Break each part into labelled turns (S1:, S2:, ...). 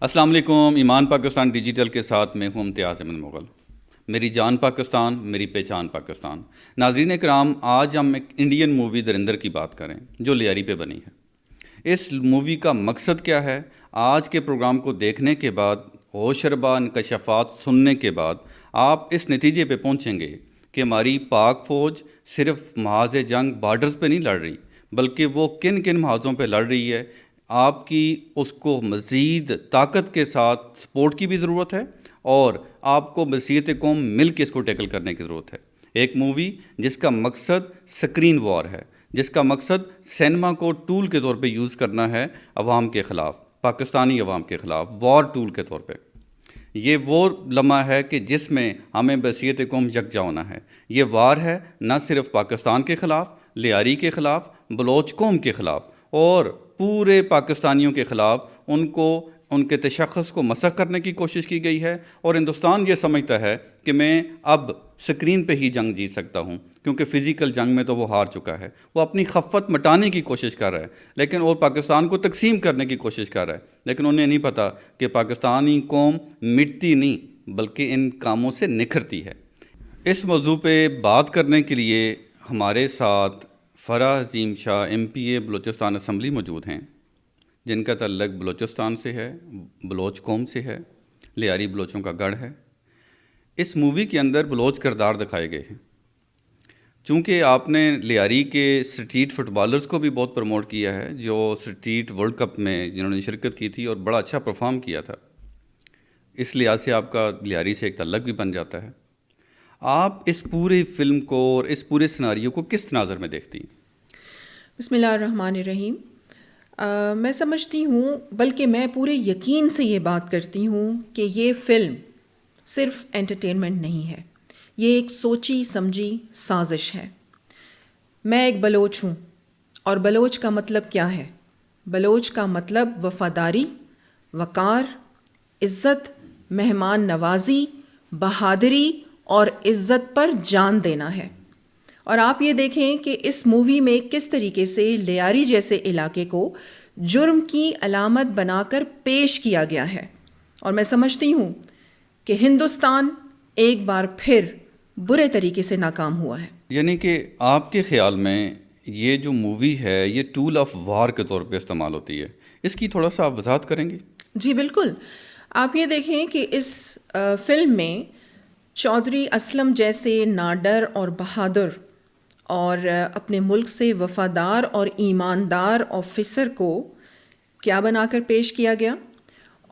S1: السلام علیکم. ایمان پاکستان ڈیجیٹل کے ساتھ میں ہوں امتیاز احمد مغل. میری جان پاکستان، میری پہچان پاکستان. ناظرین کرام، آج ہم ایک انڈین مووی درندر کی بات کریں جو لیاری پہ بنی ہے. اس مووی کا مقصد کیا ہے؟ آج کے پروگرام کو دیکھنے کے بعد، ہوشربا انکشافات سننے کے بعد آپ اس نتیجے پہ پہنچیں گے کہ ہماری پاک فوج صرف محاذ جنگ بارڈرز پہ نہیں لڑ رہی، بلکہ وہ کن کن محاذوں پہ لڑ رہی ہے. آپ کی اس کو مزید طاقت کے ساتھ سپورٹ کی بھی ضرورت ہے، اور آپ کو بصیرت قوم مل کے اس کو ٹیکل کرنے کی ضرورت ہے. ایک مووی جس کا مقصد سکرین وار ہے، جس کا مقصد سینما کو ٹول کے طور پہ یوز کرنا ہے عوام کے خلاف، پاکستانی عوام کے خلاف، وار ٹول کے طور پہ. یہ وہ لمحہ ہے کہ جس میں ہمیں بصیرت قوم یکجا ہونا ہے. یہ وار ہے نہ صرف پاکستان کے خلاف، لیاری کے خلاف، بلوچ قوم کے خلاف اور پورے پاکستانیوں کے خلاف. ان کو ان کے تشخص کو مسخ کرنے کی کوشش کی گئی ہے، اور ہندوستان یہ سمجھتا ہے کہ میں اب سکرین پہ ہی جنگ جیت سکتا ہوں، کیونکہ فزیکل جنگ میں تو وہ ہار چکا ہے. وہ اپنی خفت مٹانے کی کوشش کر رہا ہے، لیکن اور پاکستان کو تقسیم کرنے کی کوشش کر رہا ہے. لیکن انہیں نہیں پتہ کہ پاکستانی قوم مٹتی نہیں بلکہ ان کاموں سے نکھرتی ہے. اس موضوع پہ بات کرنے کے لیے ہمارے ساتھ فرح عظیم شاہ ایم پی اے بلوچستان اسمبلی موجود ہیں، جن کا تعلق بلوچستان سے ہے، بلوچ قوم سے ہے، لیاری بلوچوں کا گڑھ ہے. اس مووی کے اندر بلوچ کردار دکھائے گئے ہیں. چونکہ آپ نے لیاری کے اسٹریٹ فٹ بالرز کو بھی بہت پروموٹ کیا ہے، جو اسٹریٹ ورلڈ کپ میں جنہوں نے شرکت کی تھی اور بڑا اچھا پرفارم کیا تھا، اس لحاظ سے آپ کا لیاری سے ایک تعلق بھی بن جاتا ہے. آپ اس پوری فلم کو اور اس پورے سناریو کو کس نظر میں دیکھتی ہیں؟
S2: بسم اللہ الرحمن الرحیم. میں سمجھتی ہوں، بلکہ میں پورے یقین سے یہ بات کرتی ہوں کہ یہ فلم صرف انٹرٹینمنٹ نہیں ہے، یہ ایک سوچی سمجھی سازش ہے. میں ایک بلوچ ہوں، اور بلوچ کا مطلب کیا ہے؟ بلوچ کا مطلب وفاداری، وقار، عزت، مہمان نوازی، بہادری اور عزت پر جان دینا ہے. اور آپ یہ دیکھیں کہ اس مووی میں کس طریقے سے لیاری جیسے علاقے کو جرم کی علامت بنا کر پیش کیا گیا ہے. اور میں سمجھتی ہوں کہ ہندوستان ایک بار پھر برے طریقے سے ناکام ہوا ہے.
S1: یعنی کہ آپ کے خیال میں یہ جو مووی ہے یہ ٹول آف وار کے طور پہ استعمال ہوتی ہے. اس کی تھوڑا سا آپ وضاحت کریں گے؟
S2: جی بالکل. آپ یہ دیکھیں کہ اس فلم میں چودھری اسلم جیسے ناڈر اور بہادر اور اپنے ملک سے وفادار اور ایماندار آفیسر کو کیا بنا کر پیش کیا گیا،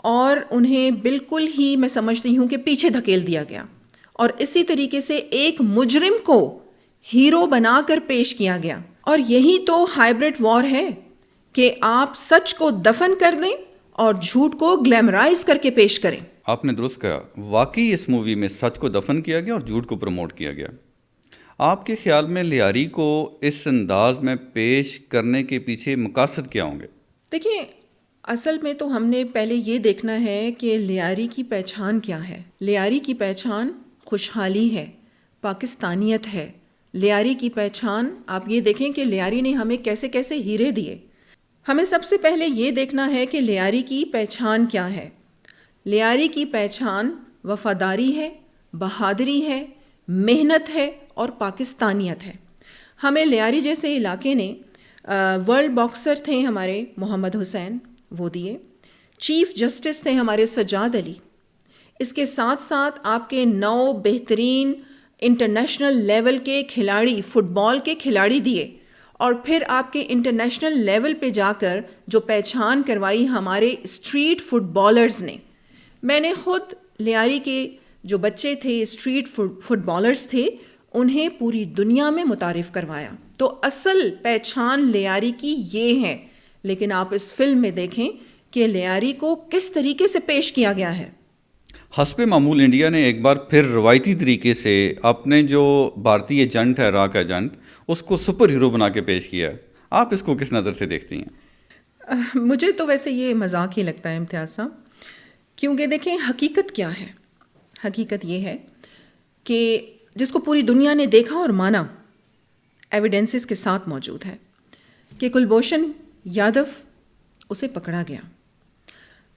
S2: اور انہیں بالکل ہی میں سمجھتی ہوں کہ پیچھے دھکیل دیا گیا. اور اسی طریقے سے ایک مجرم کو ہیرو بنا کر پیش کیا گیا. اور یہی تو ہائبرڈ وار ہے کہ آپ سچ کو دفن کر دیں اور جھوٹ کو گلیمرائز کر کے پیش کریں.
S1: آپ نے درست کہا، واقعی اس مووی میں سچ کو دفن کیا گیا اور جھوٹ کو پروموٹ کیا گیا. آپ کے خیال میں لیاری کو اس انداز میں پیش کرنے کے پیچھے مقاصد کیا ہوں گے؟
S2: دیکھیں، اصل میں تو ہم نے پہلے یہ دیکھنا ہے کہ لیاری کی پہچان کیا ہے. لیاری کی پہچان خوشحالی ہے، پاکستانیت ہے. لیاری کی پہچان، آپ یہ دیکھیں کہ لیاری نے ہمیں کیسے کیسے ہیرے دیے. ہمیں سب سے پہلے یہ دیکھنا ہے کہ لیاری کی پہچان کیا ہے. لیاری کی پہچان وفاداری ہے، بہادری ہے، محنت ہے اور پاکستانیت ہے. ہمیں لیاری جیسے علاقے نے ورلڈ باکسر تھے ہمارے محمد حسین، وہ دیے. چیف جسٹس تھے ہمارے سجاد علی. اس کے ساتھ ساتھ آپ کے 9 بہترین انٹرنیشنل لیول کے کھلاڑی، فٹ بال کے کھلاڑی دیے. اور پھر آپ کے انٹرنیشنل لیول پہ جا کر جو پہچان کروائی ہمارے اسٹریٹ فٹ بالرز نے. میں نے خود لیاری کے جو بچے تھے، اسٹریٹ فٹ بالرز تھے، انہیں پوری دنیا میں متعارف کروایا. تو اصل پہچان لیاری کی یہ ہے. لیکن آپ اس فلم میں دیکھیں کہ لیاری کو کس طریقے سے پیش کیا گیا ہے.
S1: حسب معمول انڈیا نے ایک بار پھر روایتی طریقے سے اپنے جو بھارتی ایجنٹ ہے، عراق ایجنٹ، اس کو سپر ہیرو بنا کے پیش کیا ہے. آپ اس کو کس نظر سے دیکھتی ہیں؟
S2: مجھے تو ویسے یہ مذاق ہی لگتا ہے امتیاز صاحب، کیونکہ دیکھیں حقیقت کیا ہے. حقیقت یہ ہے کہ جس کو پوری دنیا نے دیکھا اور مانا، ایویڈنسز کے ساتھ موجود ہے، کہ کلبھوشن یادو اسے پکڑا گیا.